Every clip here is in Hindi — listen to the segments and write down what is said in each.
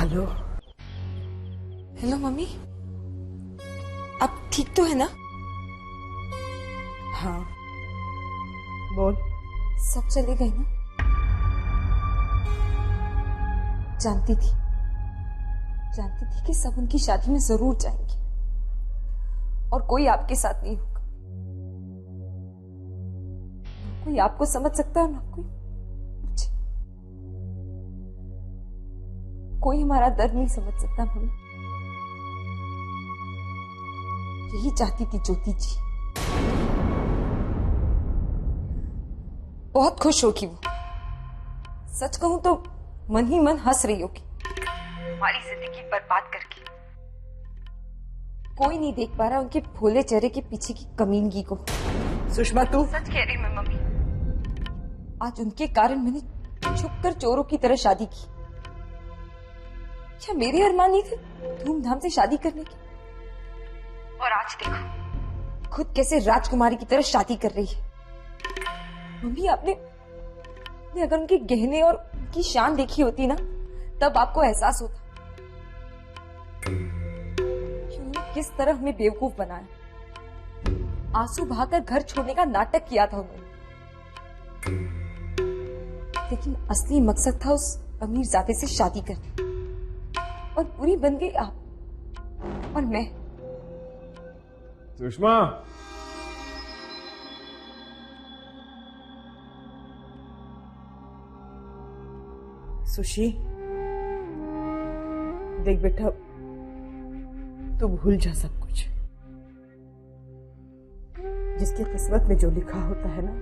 हेलो। हेलो मम्मी, आप ठीक तो है ना? हाँ बोल। सब चले गए ना? जानती थी कि सब उनकी शादी में जरूर जाएंगे और कोई आपके साथ नहीं होगा। ना कोई आपको समझ सकता है, ना कोई मुझे। कोई हमारा दर्द नहीं समझ सकता मम्मी। यही चाहती थी ज्योति जी। बहुत खुश होगी वो। सच कहूं तो मन ही मन हंस रही होगी हमारी जिंदगी बर्बाद करके। कोई नहीं देख पा रहा उनके भोले चेहरे के पीछे की कमीनगी को। सुषमा तू सच कह रही मैं मम्मी। आज उनके कारण मैंने छुपकर चोरों की तरह शादी की। क्या मेरे अरमान नहीं थे धूमधाम से शादी करने की? और आज देखो खुद कैसे राजकुमारी की तरह शादी कर रही है। मम्मी आपने अगर उनके गहने और उनकी शान देखी होती ना, तब आपको एहसास होता कि उन्होंने किस तरह हमें बेवकूफ बनाया। आंसू बहाकर घर छोड़ने का नाटक किया था उन्होंने, लेकिन असली मकसद था उस अमीरजादे से शादी करनी। और पूरी बन गई आप और मैं। सुषमा, सुशी देख बेटा, तू भूल जा सब कुछ। जिसकी किस्मत में जो लिखा होता है ना,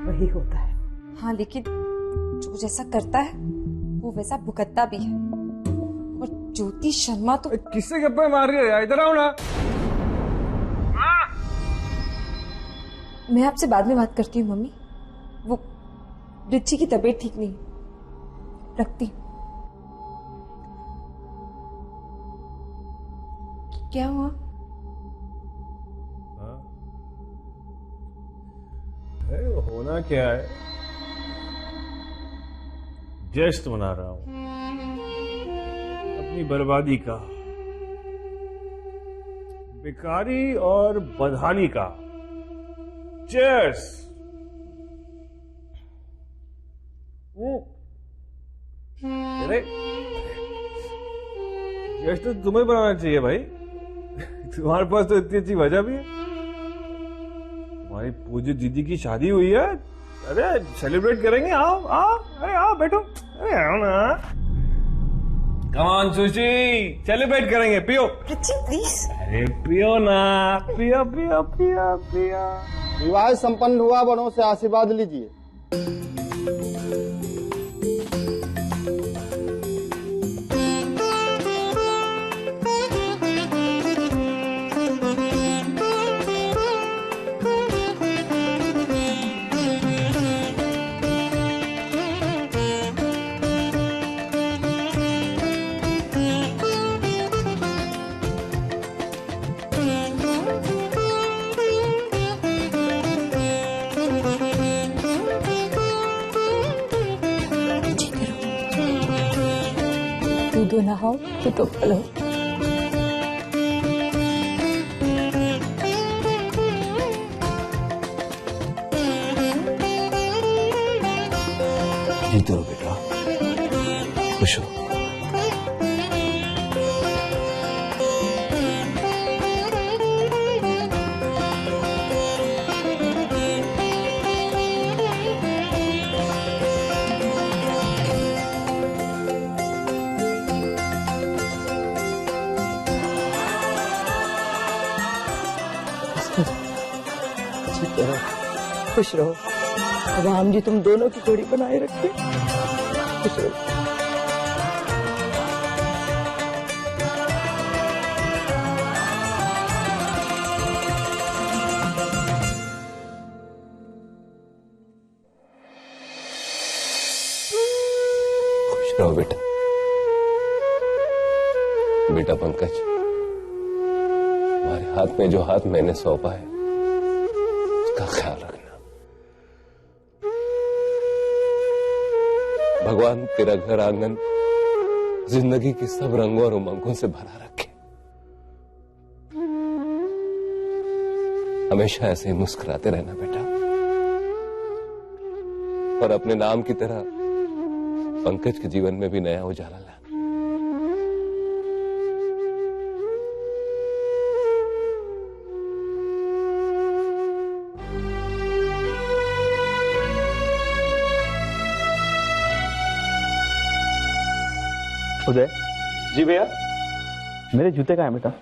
वही होता है। हाँ, लेकिन जो जैसा करता है वो वैसा भुगतता भी है। और ज्योति शर्मा तो किससे गप्पे मार रही है? इधर आओ ना। मैं आपसे बाद में बात करती हूँ मम्मी। वो रिची की तबीयत ठीक नहीं, रखती। क्या हुआ? होना क्या है, जश्न मना रहा हूं अपनी बर्बादी का, बेकारी और बदहाली का। चीयर्स। अरे जश्न तो तुम्हें बनाना चाहिए भाई। तुम्हारे पास तो इतनी अच्छी वजह भी है। तुम्हारी पूज्य दीदी की शादी हुई है। अरे सेलिब्रेट करेंगे। आओ आओ, अरे आओ बैठो। अरे आओ ना। कम ऑन सुशी, सेलिब्रेट करेंगे। पियो प्लीज। अरे पियो ना, पियो पियो पियो पियो। विवाह संपन्न हुआ, बड़ों से आशीर्वाद लीजिए। दूध नहाओ तो पलो। जीते रहो बेटा, खुश हो। जीते रहो, खुश रहो। राम जी तुम दोनों की जोड़ी बनाए रखे। खुश रहो। खुश रहो बेटा। बेटा पंकज, तुम्हारे हाथ में जो हाथ मैंने सौंपा है उसका ख्याल रखना। भगवान तेरा घर आंगन जिंदगी की सब रंगों और उमंगों से भरा रखे। हमेशा ऐसे ही मुस्कुराते रहना बेटा, और अपने नाम की तरह पंकज के जीवन में भी नया उजाला लाना। उदय जी भैया, मेरे जूते कहाँ हैं बेटा?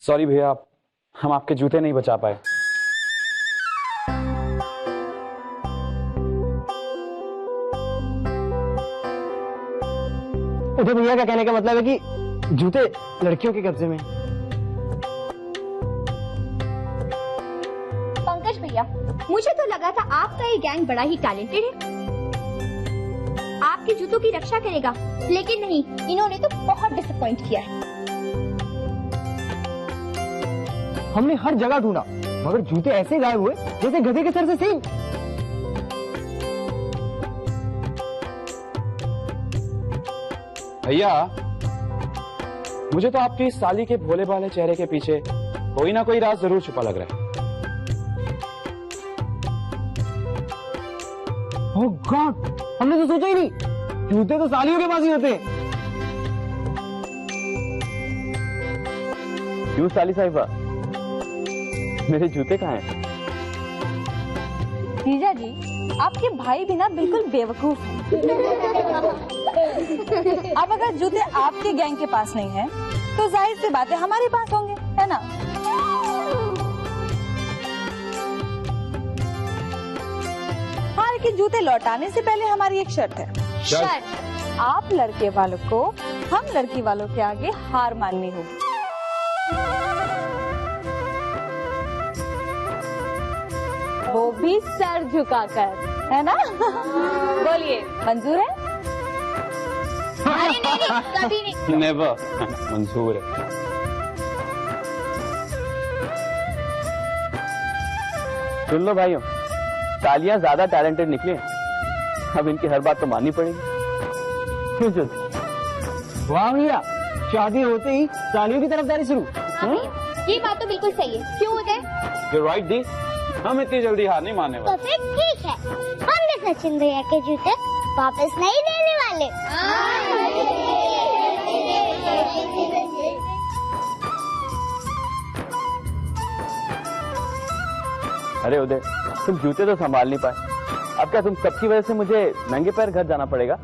सॉरी भैया, हम आपके जूते नहीं बचा पाए। उदय भैया का कहने का मतलब है कि जूते लड़कियों के कब्जे में। पंकज भैया, मुझे तो लगा था आपका ये गैंग बड़ा ही टैलेंटेड है, आपके जूतों की रक्षा करेगा, लेकिन नहीं, इन्होंने तो बहुत डिसअपॉइंट किया है। हमने हर जगह ढूंढा, मगर जूते ऐसे गायब हुए जैसे गधे के सर से सींग। भैया, मुझे तो आपकी इस साली के भोले भाले चेहरे के पीछे कोई ना कोई राज जरूर छुपा लग रहा है। ओह गॉड, हमने तो सोचा ही नहीं, जूते तो सालियों के पास ही होते हैं। क्यों साली साहिबा, मेरे जूते कहाँ हैं? जीजा जी, आपके भाई भी ना बिल्कुल बेवकूफ हैं। अब अगर जूते आपके गैंग के पास नहीं है, तो जाहिर सी बात है हमारे पास होंगे, है ना? हाँ, लेकिन जूते लौटाने से पहले हमारी एक शर्त है। शर्त? आप लड़के वालों को हम लड़की वालों के आगे हार माननी होगी। वो भी सर झुकाकर, है ना? बोलिए, मंजूर है? अरे नहीं, कभी नहीं। नेवर, मंजूर है। सुन लो भाइयों, सालियां ज्यादा टैलेंटेड निकली हैं, अब इनकी हर बात तो माननी पड़ेगी। वाह भैया, शादी होते ही सालियों की तरफदारी शुरू। ये बात तो बिल्कुल सही है, क्यों उदय? You're right दी, हम इतनी जल्दी हार नहीं मानने तो वाले। फिर ठीक है, हम भी सचिन भैया के जूते वापस नहीं देने वाले। अरे उदय, तुम जूते तो संभाल नहीं पाए, अब क्या तुम सबकी वजह से मुझे नंगे पैर घर जाना पड़ेगा?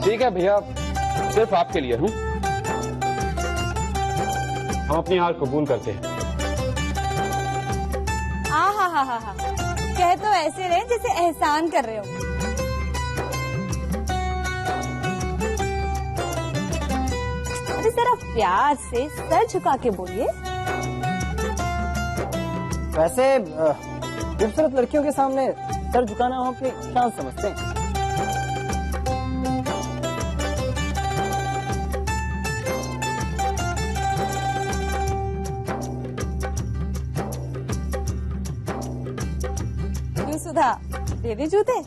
ठीक है भैया, सिर्फ आपके लिए हूँ, हम अपनी हार कबूल करते हैं। हा, कह तो ऐसे रहे जैसे एहसान कर रहे हो। अरे जरा प्यार से सर झुका के बोलिए। वैसे खूबसूरत लड़कियों के सामने सर झुकाना हम अपनी शान समझते हैं। क्यों सुधा, दे दे जूते?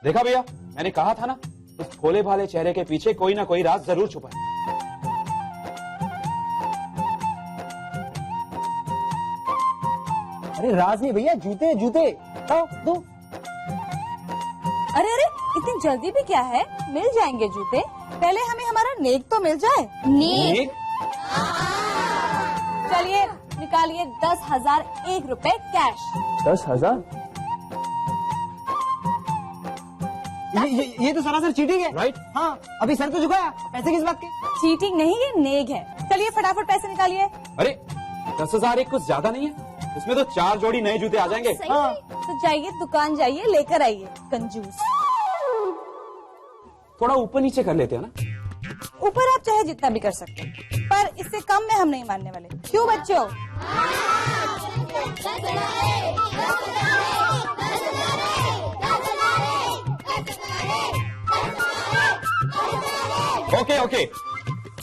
देखा भैया, मैंने कहा था ना, उस भोले भाले चेहरे के पीछे कोई ना कोई राज जरूर छुपा है। अरे राज नहीं भैया, जूते जूते आओ दो। अरे अरे, इतनी जल्दी भी क्या है, मिल जाएंगे जूते, पहले हमें हमारा नेक तो मिल जाए। नेक? चलिए निकालिए 10,001 रुपए कैश। 10,000? ये तो सरासर चीटिंग है। राइट? हाँ, अभी सर तो झुकाया, पैसे किस बात के? चीटिंग नहीं, ये नेक है। चलिए फटाफट पैसे निकालिए। अरे 10,000 एक कुछ ज्यादा नहीं है, इसमें तो 4 जोड़ी नए जूते आ जाएंगे। हाँ, तो जाइए दुकान जाइए, लेकर आइए कंजूस। थोड़ा ऊपर नीचे कर लेते हैं ना? ऊपर आप चाहे जितना भी कर सकते हैं, पर इससे कम में हम नहीं मानने वाले। क्यों बच्चों? ओके ओके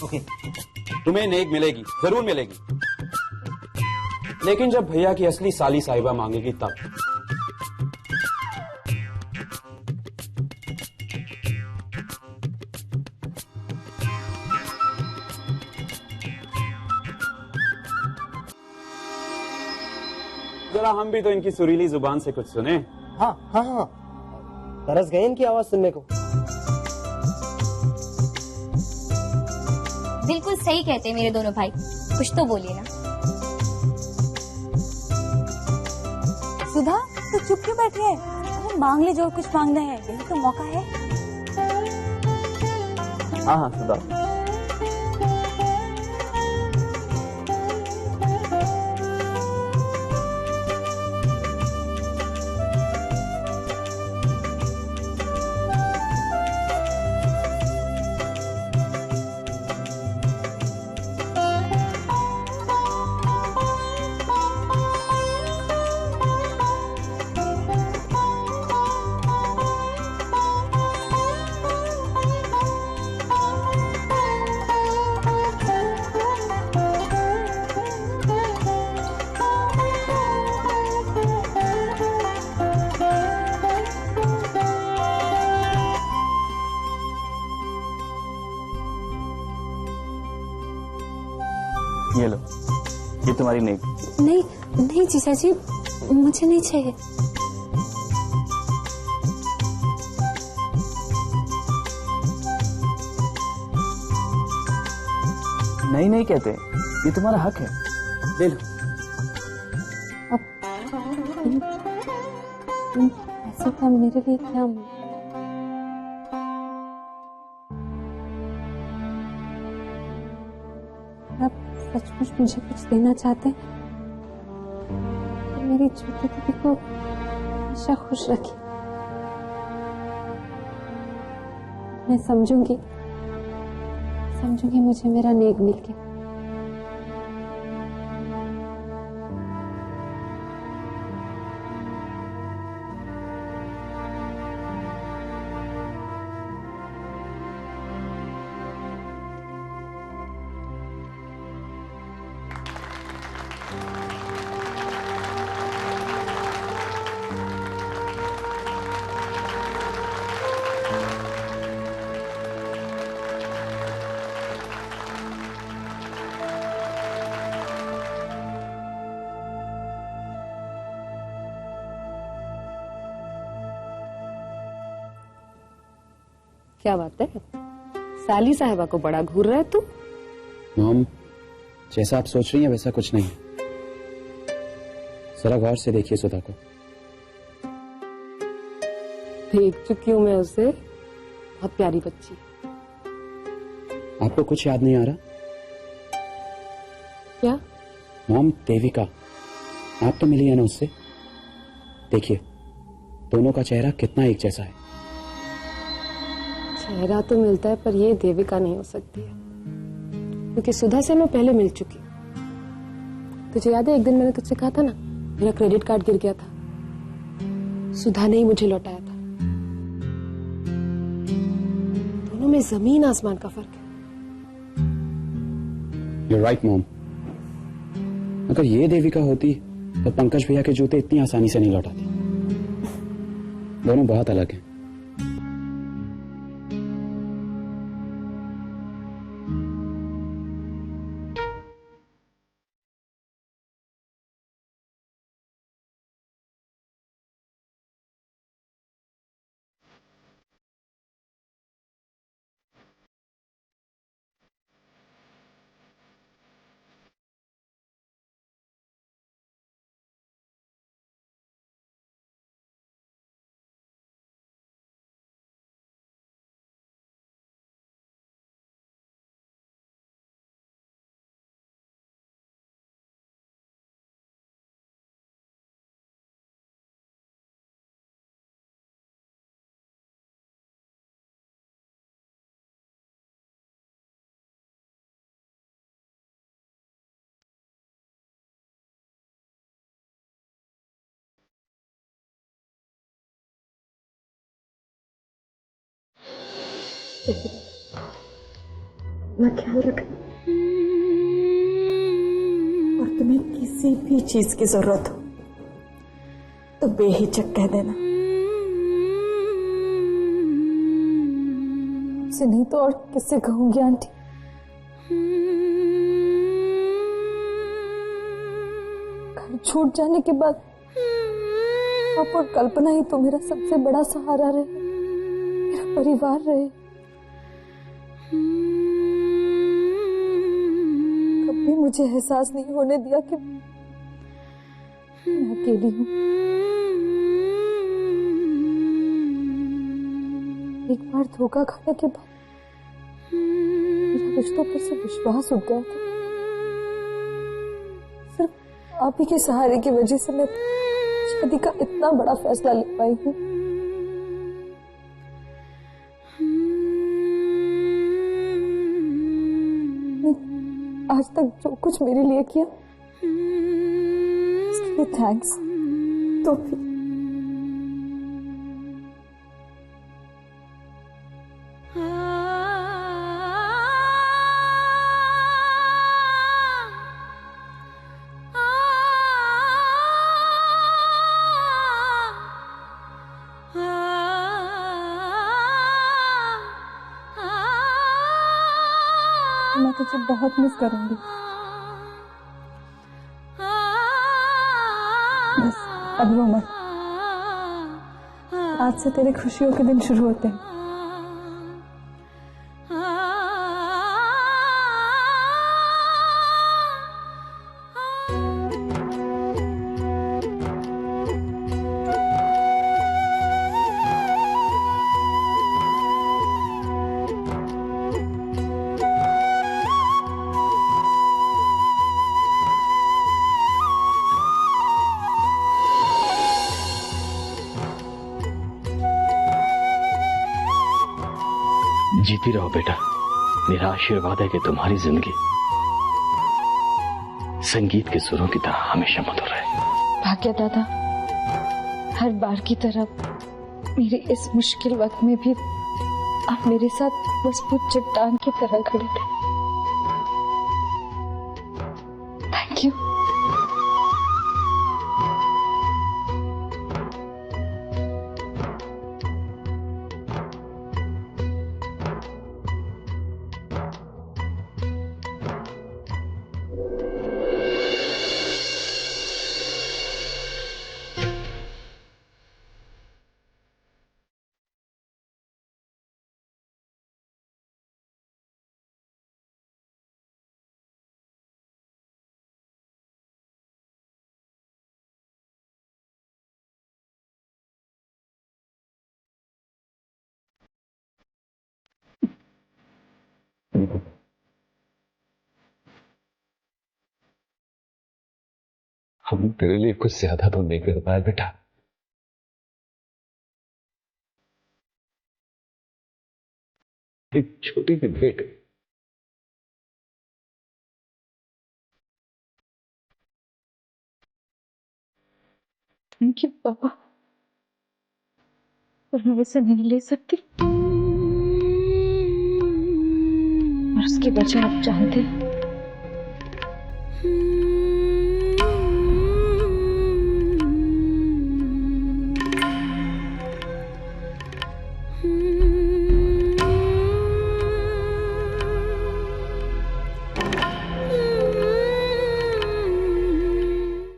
ओके, तुम्हें नेक मिलेगी, जरूर मिलेगी, लेकिन जब भैया की असली साली साहिबा मांगेगी तब। जरा हम भी तो इनकी सुरीली जुबान से कुछ सुने। हाँ हाँ हाँ, तरस गए इनकी आवाज सुनने को। बिल्कुल सही कहते हैं मेरे दोनों भाई, कुछ तो बोलिए ना। सुधा, तो चुप क्यों बैठी है? अरे मांग ले जो कुछ मांगना है, यही तो मौका है। हाँ हाँ सुधा। ये लो, ये तुम्हारी नेक। नहीं नहीं जीजा जी, मुझे नहीं चाहिए। नहीं नहीं कहते, ये तुम्हारा हक है, ले लो। ऐसा था मेरे लिए क्या? आप सचमुच मुझे कुछ देना चाहते हैं तो मेरी छोटी दीदी को हमेशा खुश रखिए। मैं समझूंगी मुझे मेरा नेक मिल गया। क्या बात है, साली साहिबा को बड़ा घूर रहा है तू? मॉम, जैसा आप सोच रही हैं वैसा कुछ नहीं। जरा गौर से देखिए सुधा को। देख चुकी हूँ मैं उसे, बहुत प्यारी बच्ची। आपको कुछ याद नहीं आ रहा? क्या? मॉम, देविका, आप तो मिली है ना उससे? देखिए दोनों का चेहरा कितना एक जैसा है। चेहरा तो मिलता है पर ये देविका नहीं हो सकती है, क्योंकि सुधा से मैं पहले मिल चुकी। तुझे याद है एक दिन मैंने तुझसे कहा था ना, मेरा क्रेडिट कार्ड गिर गया था, सुधा ने ही मुझे लौटाया था। दोनों में जमीन आसमान का फर्क है। You're right, mom. अगर ये देविका होती तो पंकज भैया के जूते इतनी आसानी से नहीं लौटाती। दोनों बहुत अलग हैं। अपना ख्याल रखना। और तुम्हें किसी भी चीज की जरूरत हो तो बेहिचक कह देना। से नहीं तो और किससे कहूंगी आंटी। घर छूट जाने के बाद आप और कल्पना ही तो मेरा सबसे बड़ा सहारा रहे, मेरा परिवार रहे। कभी मुझे एहसास नहीं होने दिया कि मैं अकेली हूं। एक बार धोखा खाने के बाद मेरा रिश्तों पर से विश्वास उठ गया था। सिर्फ आप ही के सहारे की वजह से मैं शादी का इतना बड़ा फैसला ले पाई हूँ। आज तक जो कुछ मेरे लिए किया उसके लिए थैंक्स। तो भी मैं तुझे बहुत मिस करूंगी। बस अब रो मत। आज से तेरे खुशियों के दिन शुरू होते हैं। जीती रहो बेटा। मेरा आशीर्वाद है कि तुम्हारी जिंदगी संगीत के सुरों की तरह हमेशा मधुर रहे। भाग्य दादा, हर बार की तरह मेरे इस मुश्किल वक्त में भी आप मेरे साथ मजबूत चट्टान की तरह खड़े थे। Thank you. हम तेरे लिए कुछ ज्यादा तो नहीं कर पाए बेटा। एक छोटी सी भेंट। थैंक यू पापा, पर मैं इसे नहीं ले सकती। और उसकी वजह आप जानते हैं।